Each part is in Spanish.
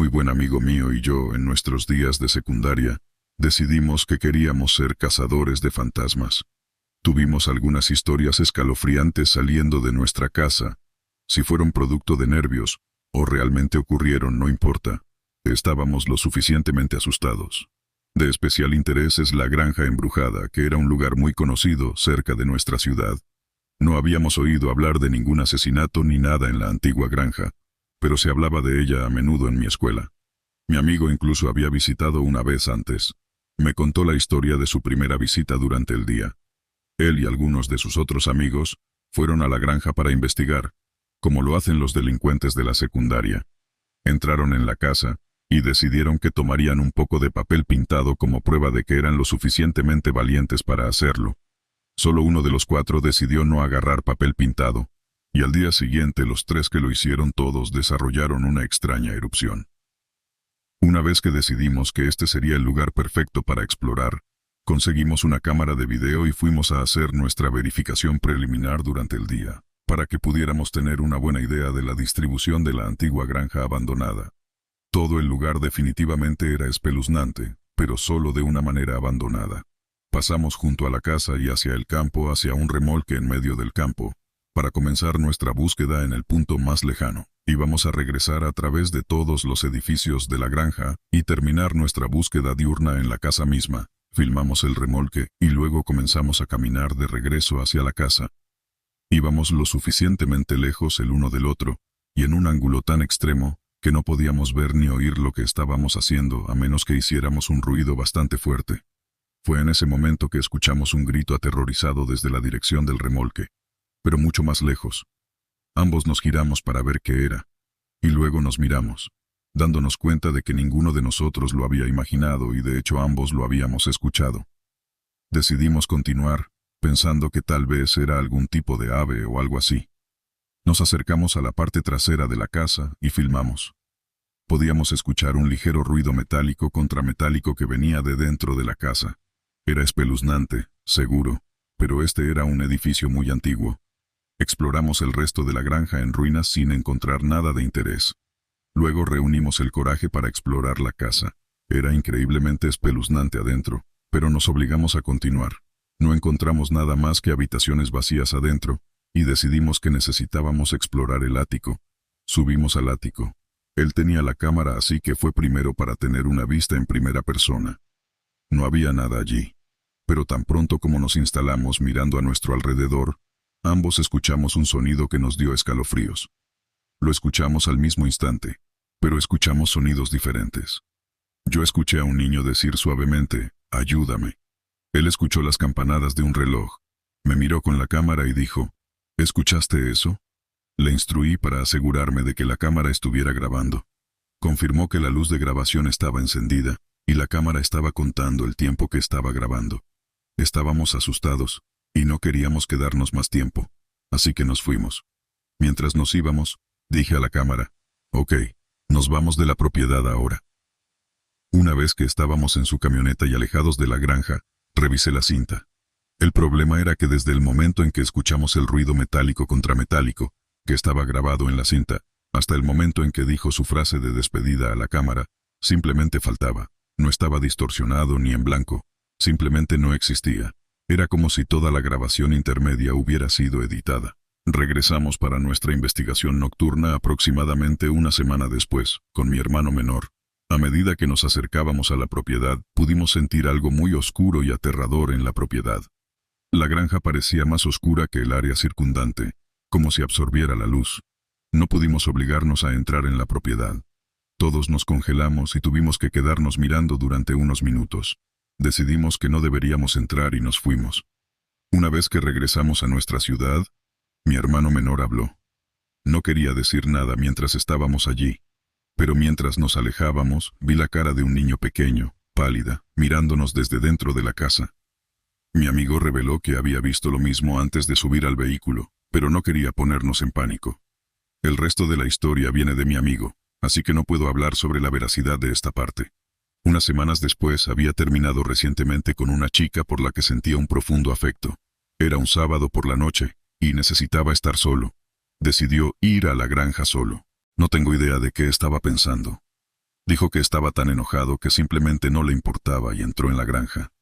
muy buen amigo mío y yo, en nuestros días de secundaria, decidimos que queríamos ser cazadores de fantasmas. Tuvimos algunas historias escalofriantes saliendo de nuestra casa. Si fueron producto de nervios o realmente ocurrieron, no importa. Estábamos lo suficientemente asustados. De especial interés es la Granja Embrujada, que era un lugar muy conocido cerca de nuestra ciudad. No habíamos oído hablar de ningún asesinato ni nada en la antigua granja, pero se hablaba de ella a menudo en mi escuela. Mi amigo incluso había visitado una vez antes. Me contó la historia de su primera visita durante el día. Él y algunos de sus otros amigos fueron a la granja para investigar, como lo hacen los delincuentes de la secundaria. Entraron en la casa y decidieron que tomarían un poco de papel pintado como prueba de que eran lo suficientemente valientes para hacerlo. Solo uno de los 4 decidió no agarrar papel pintado, y al día siguiente los 3 que lo hicieron todos desarrollaron una extraña erupción. Una vez que decidimos que este sería el lugar perfecto para explorar, conseguimos una cámara de video y fuimos a hacer nuestra verificación preliminar durante el día, para que pudiéramos tener una buena idea de la distribución de la antigua granja abandonada. Todo el lugar definitivamente era espeluznante, pero solo de una manera abandonada. Pasamos junto a la casa y hacia el campo, hacia un remolque en medio del campo, para comenzar nuestra búsqueda en el punto más lejano. Íbamos a regresar a través de todos los edificios de la granja y terminar nuestra búsqueda diurna en la casa misma. Filmamos el remolque y luego comenzamos a caminar de regreso hacia la casa. Íbamos lo suficientemente lejos el uno del otro, y en un ángulo tan extremo, que no podíamos ver ni oír lo que estábamos haciendo a menos que hiciéramos un ruido bastante fuerte. Fue en ese momento que escuchamos un grito aterrorizado desde la dirección del remolque, pero mucho más lejos. Ambos nos giramos para ver qué era, y luego nos miramos, dándonos cuenta de que ninguno de nosotros lo había imaginado y de hecho ambos lo habíamos escuchado. Decidimos continuar, pensando que tal vez era algún tipo de ave o algo así. Nos acercamos a la parte trasera de la casa y filmamos. Podíamos escuchar un ligero ruido metálico contra metálico que venía de dentro de la casa. Era espeluznante, seguro, pero este era un edificio muy antiguo. Exploramos el resto de la granja en ruinas sin encontrar nada de interés. Luego reunimos el coraje para explorar la casa. Era increíblemente espeluznante adentro, pero nos obligamos a continuar. No encontramos nada más que habitaciones vacías adentro, y decidimos que necesitábamos explorar el ático. Subimos al ático. Él tenía la cámara, así que fue primero para tener una vista en primera persona. No había nada allí. Pero tan pronto como nos instalamos mirando a nuestro alrededor, ambos escuchamos un sonido que nos dio escalofríos. Lo escuchamos al mismo instante, pero escuchamos sonidos diferentes. Yo escuché a un niño decir suavemente, «Ayúdame». Él escuchó las campanadas de un reloj. Me miró con la cámara y dijo, «¿Escuchaste eso?». Le instruí para asegurarme de que la cámara estuviera grabando. Confirmó que la luz de grabación estaba encendida, y la cámara estaba contando el tiempo que estaba grabando. Estábamos asustados, y no queríamos quedarnos más tiempo, así que nos fuimos. Mientras nos íbamos, dije a la cámara, «Ok, nos vamos de la propiedad ahora». Una vez que estábamos en su camioneta y alejados de la granja, revisé la cinta. El problema era que desde el momento en que escuchamos el ruido metálico contra metálico, que estaba grabado en la cinta, hasta el momento en que dijo su frase de despedida a la cámara, simplemente faltaba. No estaba distorsionado ni en blanco, simplemente no existía. Era como si toda la grabación intermedia hubiera sido editada. Regresamos para nuestra investigación nocturna aproximadamente una semana después, con mi hermano menor. A medida que nos acercábamos a la propiedad, pudimos sentir algo muy oscuro y aterrador en la propiedad. La granja parecía más oscura que el área circundante, como si absorbiera la luz. No pudimos obligarnos a entrar en la propiedad. Todos nos congelamos y tuvimos que quedarnos mirando durante unos minutos. Decidimos que no deberíamos entrar y nos fuimos. Una vez que regresamos a nuestra ciudad, mi hermano menor habló. No quería decir nada mientras estábamos allí, pero mientras nos alejábamos, vi la cara de un niño pequeño, pálida, mirándonos desde dentro de la casa. Mi amigo reveló que había visto lo mismo antes de subir al vehículo, pero no quería ponernos en pánico. El resto de la historia viene de mi amigo, así que no puedo hablar sobre la veracidad de esta parte. Unas semanas después había terminado recientemente con una chica por la que sentía un profundo afecto. Era un sábado por la noche, y necesitaba estar solo. Decidió ir a la granja solo. No tengo idea de qué estaba pensando. Dijo que estaba tan enojado que simplemente no le importaba y entró en la granja.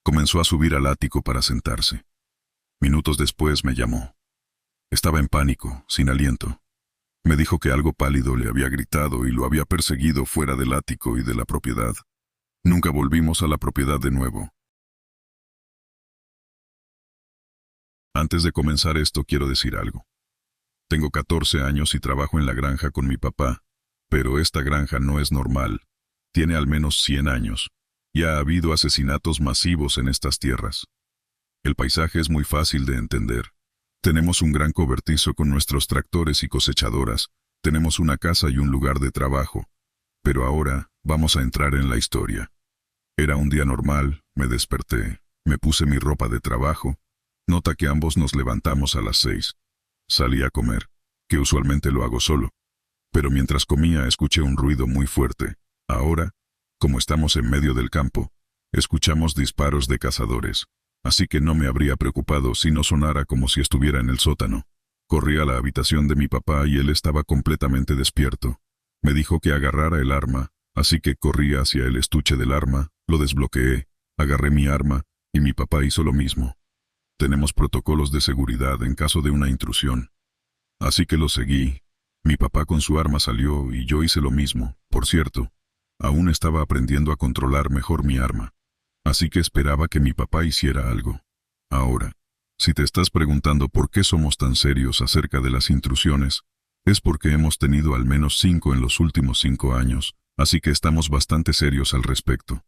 Comenzó a subir al ático para sentarse. Minutos después me llamó. Estaba en pánico, sin aliento. Me dijo que algo pálido le había gritado y lo había perseguido fuera del ático y de la propiedad. Nunca volvimos a la propiedad de nuevo. Antes de comenzar esto quiero decir algo. Tengo 14 años y trabajo en la granja con mi papá, pero esta granja no es normal. Tiene al menos 100 años. Y ha habido asesinatos masivos en estas tierras. El paisaje es muy fácil de entender. Tenemos un gran cobertizo con nuestros tractores y cosechadoras. Tenemos una casa y un lugar de trabajo. Pero ahora vamos a entrar en la historia. Era un día normal, me desperté, me puse mi ropa de trabajo. Nota que ambos nos levantamos a las 6. Salí a comer, que usualmente lo hago solo. Pero mientras comía escuché un ruido muy fuerte. Ahora, como estamos en medio del campo, escuchamos disparos de cazadores. Así que no me habría preocupado si no sonara como si estuviera en el sótano. Corrí a la habitación de mi papá y él estaba completamente despierto. Me dijo que agarrara el arma, así que corrí hacia el estuche del arma, lo desbloqueé, agarré mi arma, y mi papá hizo lo mismo. Tenemos protocolos de seguridad en caso de una intrusión. Así que lo seguí. Mi papá con su arma salió y yo hice lo mismo. Por cierto, aún estaba aprendiendo a controlar mejor mi arma. Así que esperaba que mi papá hiciera algo. Ahora, si te estás preguntando por qué somos tan serios acerca de las intrusiones, es porque hemos tenido al menos 5 en los últimos 5 años, así que estamos bastante serios al respecto.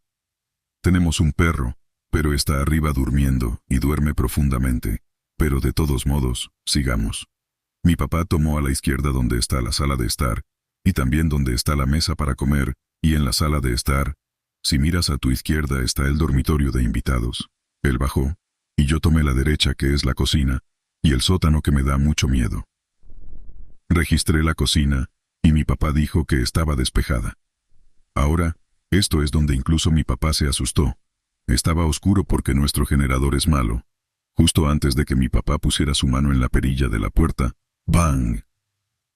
Tenemos un perro, pero está arriba durmiendo y duerme profundamente. Pero de todos modos, sigamos. Mi papá tomó a la izquierda donde está la sala de estar, y también donde está la mesa para comer, y en la sala de estar, si miras a tu izquierda está el dormitorio de invitados. Él bajó, y yo tomé la derecha que es la cocina, y el sótano que me da mucho miedo. Registré la cocina, y mi papá dijo que estaba despejada. Ahora, esto es donde incluso mi papá se asustó. Estaba oscuro porque nuestro generador es malo. Justo antes de que mi papá pusiera su mano en la perilla de la puerta, ¡bang!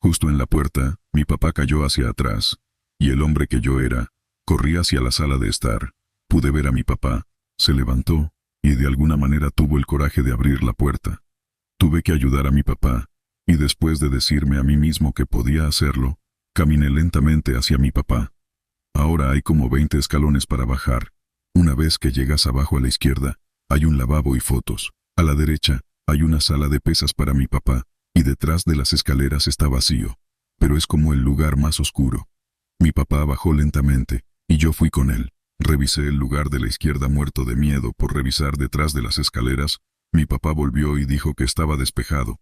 Justo en la puerta, mi papá cayó hacia atrás, y el hombre que yo era, corrí hacia la sala de estar. Pude ver a mi papá, se levantó, y de alguna manera tuvo el coraje de abrir la puerta. Tuve que ayudar a mi papá, y después de decirme a mí mismo que podía hacerlo, caminé lentamente hacia mi papá. Ahora hay como 20 escalones para bajar. Una vez que llegas abajo a la izquierda, hay un lavabo y fotos. A la derecha, hay una sala de pesas para mi papá, y detrás de las escaleras está vacío, pero es como el lugar más oscuro. Mi papá bajó lentamente, y yo fui con él. Revisé el lugar de la izquierda muerto de miedo por revisar detrás de las escaleras. Mi papá volvió y dijo que estaba despejado.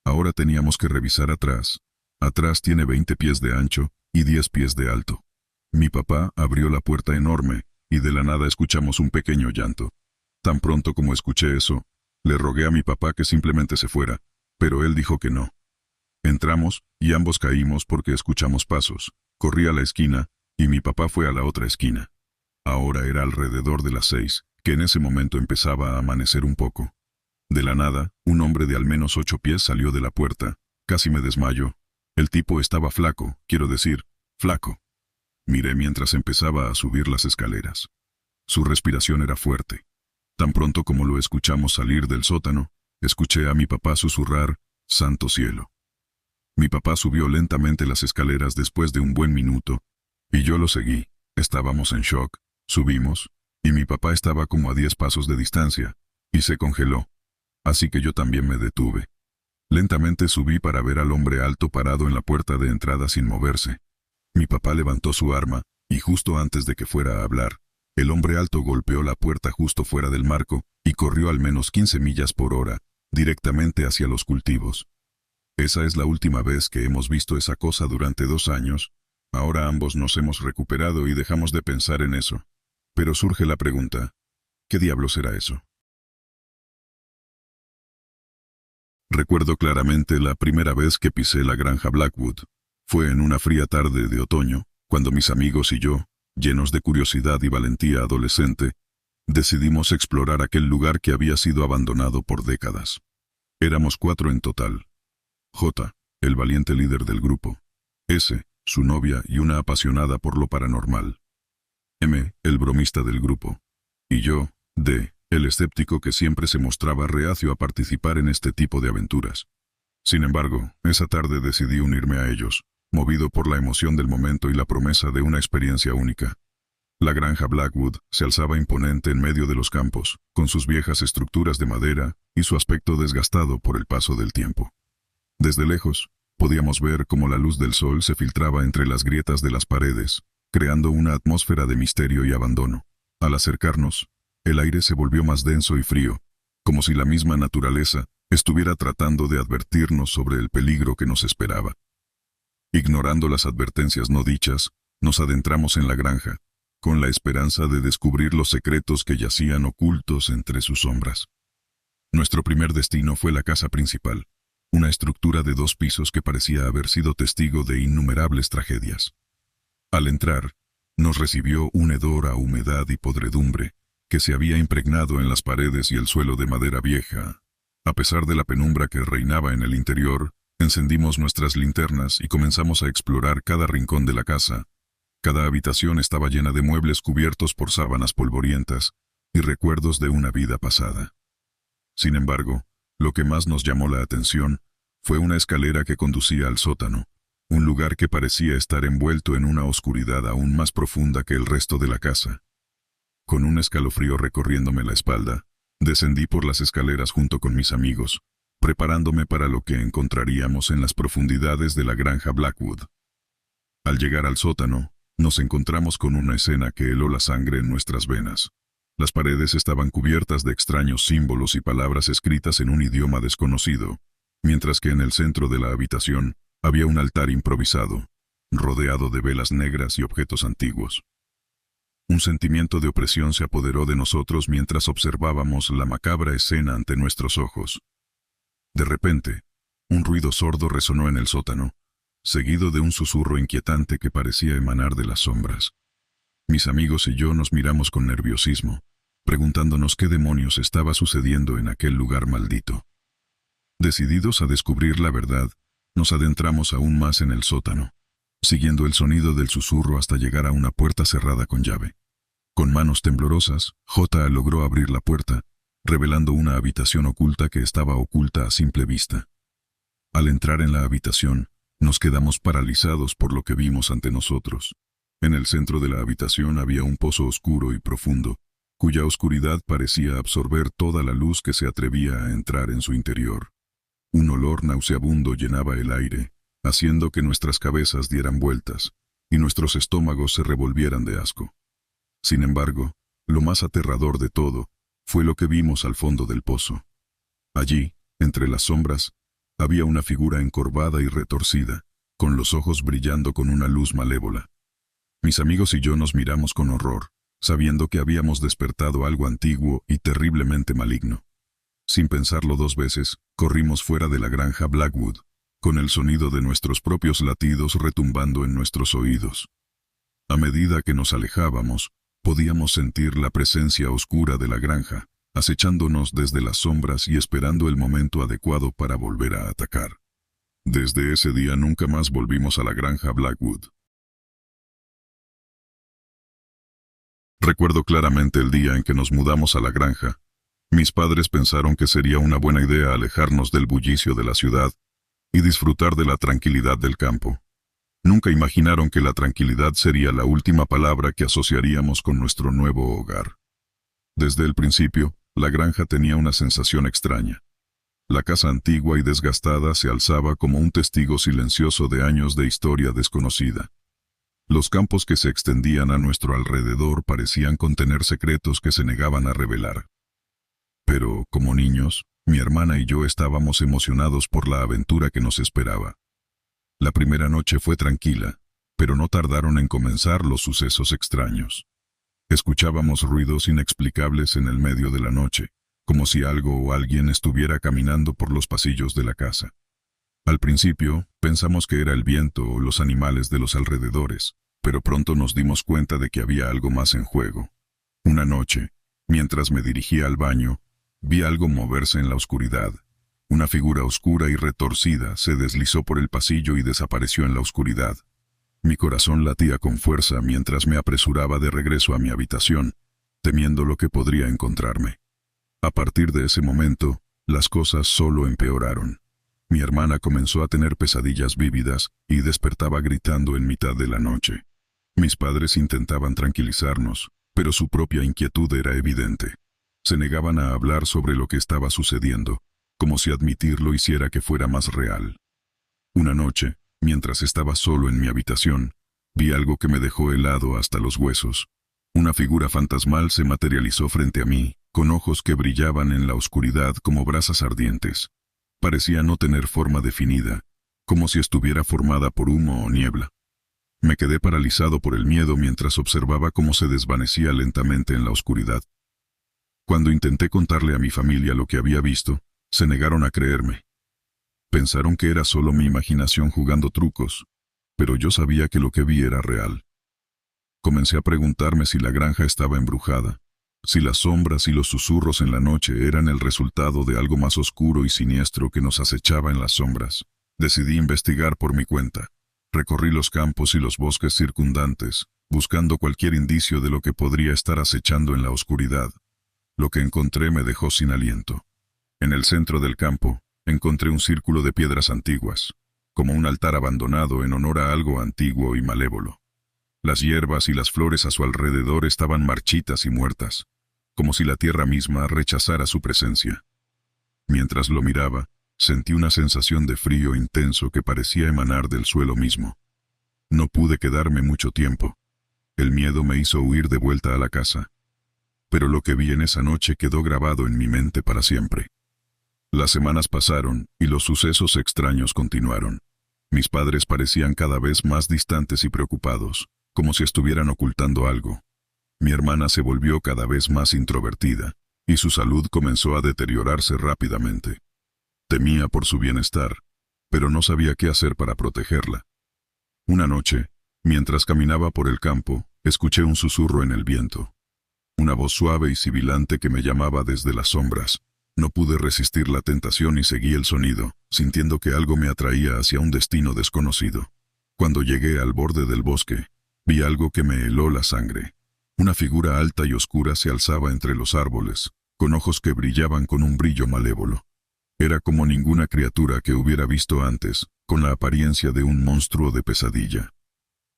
Ahora teníamos que revisar atrás. Atrás tiene 20 pies de ancho y 10 pies de alto. Mi papá abrió la puerta enorme, y de la nada escuchamos un pequeño llanto. Tan pronto como escuché eso, le rogué a mi papá que simplemente se fuera, pero él dijo que no. Entramos, y ambos caímos porque escuchamos pasos. Corrí a la esquina, y mi papá fue a la otra esquina. Ahora era alrededor de las 6, que en ese momento empezaba a amanecer un poco. De la nada, un hombre de al menos 8 pies salió de la puerta. Casi me desmayo. El tipo estaba flaco, quiero decir, flaco. Miré mientras empezaba a subir las escaleras. Su respiración era fuerte. Tan pronto como lo escuchamos salir del sótano, escuché a mi papá susurrar, «Santo cielo». Mi papá subió lentamente las escaleras después de un buen minuto, y yo lo seguí. Estábamos en shock, subimos, y mi papá estaba como a 10 pasos de distancia, y se congeló. Así que yo también me detuve. Lentamente subí para ver al hombre alto parado en la puerta de entrada sin moverse. Mi papá levantó su arma, y justo antes de que fuera a hablar, el hombre alto golpeó la puerta justo fuera del marco, y corrió al menos 15 millas por hora, directamente hacia los cultivos. Esa es la última vez que hemos visto esa cosa durante 2 años. Ahora ambos nos hemos recuperado y dejamos de pensar en eso. Pero surge la pregunta, ¿qué diablos era eso? Recuerdo claramente la primera vez que pisé la granja Blackwood. Fue en una fría tarde de otoño, cuando mis amigos y yo, llenos de curiosidad y valentía adolescente, decidimos explorar aquel lugar que había sido abandonado por décadas. Éramos 4 en total. J, el valiente líder del grupo. S, su novia y una apasionada por lo paranormal. M, el bromista del grupo. Y yo, D, el escéptico que siempre se mostraba reacio a participar en este tipo de aventuras. Sin embargo, esa tarde decidí unirme a ellos, movido por la emoción del momento y la promesa de una experiencia única. La granja Blackwood se alzaba imponente en medio de los campos, con sus viejas estructuras de madera y su aspecto desgastado por el paso del tiempo. Desde lejos, podíamos ver cómo la luz del sol se filtraba entre las grietas de las paredes, creando una atmósfera de misterio y abandono. Al acercarnos, el aire se volvió más denso y frío, como si la misma naturaleza estuviera tratando de advertirnos sobre el peligro que nos esperaba. Ignorando las advertencias no dichas, nos adentramos en la granja, con la esperanza de descubrir los secretos que yacían ocultos entre sus sombras. Nuestro primer destino fue la casa principal, una estructura de 2 pisos que parecía haber sido testigo de innumerables tragedias. Al entrar, nos recibió un hedor a humedad y podredumbre que se había impregnado en las paredes y el suelo de madera vieja. A pesar de la penumbra que reinaba en el interior, encendimos nuestras linternas y comenzamos a explorar cada rincón de la casa. Cada habitación estaba llena de muebles cubiertos por sábanas polvorientas y recuerdos de una vida pasada. Sin embargo, lo que más nos llamó la atención fue una escalera que conducía al sótano, un lugar que parecía estar envuelto en una oscuridad aún más profunda que el resto de la casa. Con un escalofrío recorriéndome la espalda, descendí por las escaleras junto con mis amigos, preparándome para lo que encontraríamos en las profundidades de la granja Blackwood. Al llegar al sótano, nos encontramos con una escena que heló la sangre en nuestras venas. Las paredes estaban cubiertas de extraños símbolos y palabras escritas en un idioma desconocido, mientras que en el centro de la habitación había un altar improvisado, rodeado de velas negras y objetos antiguos. Un sentimiento de opresión se apoderó de nosotros mientras observábamos la macabra escena ante nuestros ojos. De repente, un ruido sordo resonó en el sótano, seguido de un susurro inquietante que parecía emanar de las sombras. Mis amigos y yo nos miramos con nerviosismo, preguntándonos qué demonios estaba sucediendo en aquel lugar maldito. Decididos a descubrir la verdad, nos adentramos aún más en el sótano, siguiendo el sonido del susurro hasta llegar a una puerta cerrada con llave. Con manos temblorosas, J logró abrir la puerta, revelando una habitación oculta que estaba oculta a simple vista. Al entrar en la habitación, nos quedamos paralizados por lo que vimos ante nosotros. En el centro de la habitación había un pozo oscuro y profundo, cuya oscuridad parecía absorber toda la luz que se atrevía a entrar en su interior. Un olor nauseabundo llenaba el aire, haciendo que nuestras cabezas dieran vueltas y nuestros estómagos se revolvieran de asco. Sin embargo, lo más aterrador de todo fue lo que vimos al fondo del pozo. Allí, entre las sombras, había una figura encorvada y retorcida, con los ojos brillando con una luz malévola. Mis amigos y yo nos miramos con horror, sabiendo que habíamos despertado algo antiguo y terriblemente maligno. Sin pensarlo 2 veces, corrimos fuera de la granja Blackwood, con el sonido de nuestros propios latidos retumbando en nuestros oídos. A medida que nos alejábamos, podíamos sentir la presencia oscura de la granja, acechándonos desde las sombras y esperando el momento adecuado para volver a atacar. Desde ese día nunca más volvimos a la granja Blackwood. Recuerdo claramente el día en que nos mudamos a la granja. Mis padres pensaron que sería una buena idea alejarnos del bullicio de la ciudad y disfrutar de la tranquilidad del campo. Nunca imaginaron que la tranquilidad sería la última palabra que asociaríamos con nuestro nuevo hogar. Desde el principio, la granja tenía una sensación extraña. La casa antigua y desgastada se alzaba como un testigo silencioso de años de historia desconocida. Los campos que se extendían a nuestro alrededor parecían contener secretos que se negaban a revelar. Pero, como niños, mi hermana y yo estábamos emocionados por la aventura que nos esperaba. La primera noche fue tranquila, pero no tardaron en comenzar los sucesos extraños. Escuchábamos ruidos inexplicables en el medio de la noche, como si algo o alguien estuviera caminando por los pasillos de la casa. Al principio, pensamos que era el viento o los animales de los alrededores, pero pronto nos dimos cuenta de que había algo más en juego. Una noche, mientras me dirigía al baño, vi algo moverse en la oscuridad. Una figura oscura y retorcida se deslizó por el pasillo y desapareció en la oscuridad. Mi corazón latía con fuerza mientras me apresuraba de regreso a mi habitación, temiendo lo que podría encontrarme. A partir de ese momento, las cosas solo empeoraron. Mi hermana comenzó a tener pesadillas vívidas y despertaba gritando en mitad de la noche. Mis padres intentaban tranquilizarnos, pero su propia inquietud era evidente. Se negaban a hablar sobre lo que estaba sucediendo, como si admitirlo hiciera que fuera más real. Una noche, mientras estaba solo en mi habitación, vi algo que me dejó helado hasta los huesos. Una figura fantasmal se materializó frente a mí, con ojos que brillaban en la oscuridad como brasas ardientes. Parecía no tener forma definida, como si estuviera formada por humo o niebla. Me quedé paralizado por el miedo mientras observaba cómo se desvanecía lentamente en la oscuridad. Cuando intenté contarle a mi familia lo que había visto, se negaron a creerme. Pensaron que era solo mi imaginación jugando trucos, pero yo sabía que lo que vi era real. Comencé a preguntarme si la granja estaba embrujada, si las sombras y los susurros en la noche eran el resultado de algo más oscuro y siniestro que nos acechaba en las sombras. Decidí investigar por mi cuenta. Recorrí los campos y los bosques circundantes, buscando cualquier indicio de lo que podría estar acechando en la oscuridad. Lo que encontré me dejó sin aliento. En el centro del campo, encontré un círculo de piedras antiguas, como un altar abandonado en honor a algo antiguo y malévolo. Las hierbas y las flores a su alrededor estaban marchitas y muertas, como si la tierra misma rechazara su presencia. Mientras lo miraba, sentí una sensación de frío intenso que parecía emanar del suelo mismo. No pude quedarme mucho tiempo. El miedo me hizo huir de vuelta a la casa. Pero lo que vi en esa noche quedó grabado en mi mente para siempre. Las semanas pasaron y los sucesos extraños continuaron. Mis padres parecían cada vez más distantes y preocupados, como si estuvieran ocultando algo. Mi hermana se volvió cada vez más introvertida, y su salud comenzó a deteriorarse rápidamente. Temía por su bienestar, pero no sabía qué hacer para protegerla. Una noche, mientras caminaba por el campo, escuché un susurro en el viento. Una voz suave y sibilante que me llamaba desde las sombras. No pude resistir la tentación y seguí el sonido, sintiendo que algo me atraía hacia un destino desconocido. Cuando llegué al borde del bosque, vi algo que me heló la sangre. Una figura alta y oscura se alzaba entre los árboles, con ojos que brillaban con un brillo malévolo. Era como ninguna criatura que hubiera visto antes, con la apariencia de un monstruo de pesadilla.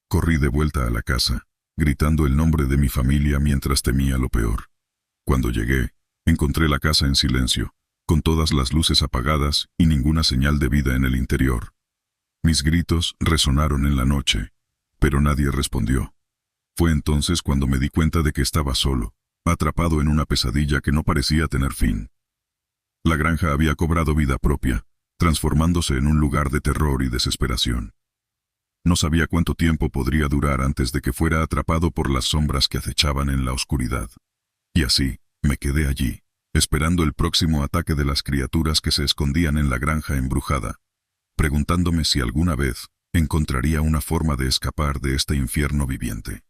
Corrí de vuelta a la casa, gritando el nombre de mi familia mientras temía lo peor. Cuando llegué, encontré la casa en silencio, con todas las luces apagadas y ninguna señal de vida en el interior. Mis gritos resonaron en la noche, pero nadie respondió. Fue entonces cuando me di cuenta de que estaba solo, atrapado en una pesadilla que no parecía tener fin. La granja había cobrado vida propia, transformándose en un lugar de terror y desesperación. No sabía cuánto tiempo podría durar antes de que fuera atrapado por las sombras que acechaban en la oscuridad. Y así, me quedé allí, esperando el próximo ataque de las criaturas que se escondían en la granja embrujada, preguntándome si alguna vez encontraría una forma de escapar de este infierno viviente.